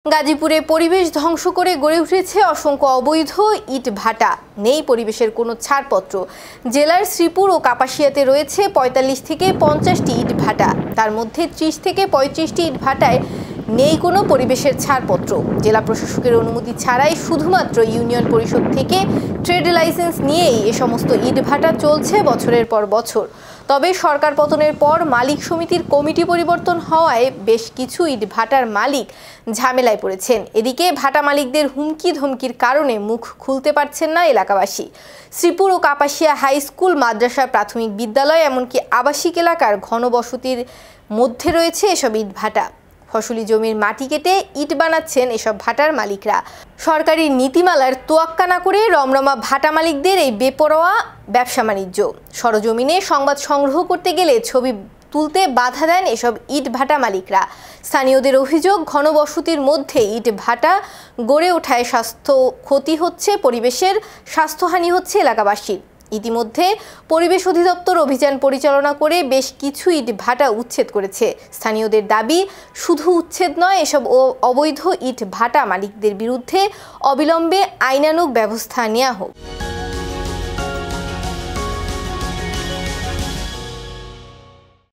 গাজীপুরে পরিবেশ ধ্বংস করে গড়ে উঠেছে অসংখ্য অবৈধ ইট ভাটা। নেই পরিবেশের কোনো ছাড়পত্র। জেলার শ্রীপুর ও কাপাসিয়াতে রয়েছে ৪৫ থেকে ৫০টি ইট ভাটা। তার মধ্যে ৩০ থেকে ৩৫টি ইট ভাটায় নেই কোনো পরিবেশের ছাড়পত্র। জেলা প্রশাসকের অনুমতি ছাড়াই শুধুমাত্র ইউনিয়ন পরিষদ থেকে ট্রেড লাইসেন্স নিয়েই এ সমস্ত ইট ভাটা চলছে বছরের পর বছর। তবে সরকার পতনের পর মালিক সমিতির কমিটি পরিবর্তন হওয়ায় বেশ কিছু ইট ভাটার মালিক ঝামেলায় পড়েছেন। এদিকে ভাটা মালিকদের হুমকি ধমকির কারণে মুখ খুলতে পারছেন না এলাকাবাসী। শ্রীপুর ও কাপাসিয়া হাই স্কুল, মাদ্রাসা, প্রাথমিক বিদ্যালয় এমনকি আবাসিক এলাকার ঘনবসতির মধ্যে রয়েছে এসব ইট ভাটা। ফসলি জমির মাটি কেটে ইট বানাচ্ছেন এসব ভাটার মালিকরা। সরকারি নীতিমালার তোয়াক্কা না করে রমরমা ভাটা মালিকদের এই বেপরোয়া ব্যবসা বাণিজ্য। সরজমিনে সংবাদ সংগ্রহ করতে গেলে ছবি তুলতে বাধা দেন এসব ইট ভাটা মালিকরা। স্থানীয়দের অভিযোগ, ঘনবসতির মধ্যে ইট ভাটা গড়ে ওঠায় স্বাস্থ্য ক্ষতি হচ্ছে, পরিবেশের স্বাস্থ্যহানি হচ্ছে এলাকাবাসীর। ইতিমধ্যে পরিবেশ অধিদপ্তর অভিযান পরিচালনা করে বেশ কিছু ইট ভাটা উচ্ছেদ করেছে। স্থানীয়দের দাবি, শুধু উচ্ছেদ নয়, এসব অবৈধ ইট ভাটা মালিকদের বিরুদ্ধে অবিলম্বে আইনানুগ ব্যবস্থা নেওয়া হোক।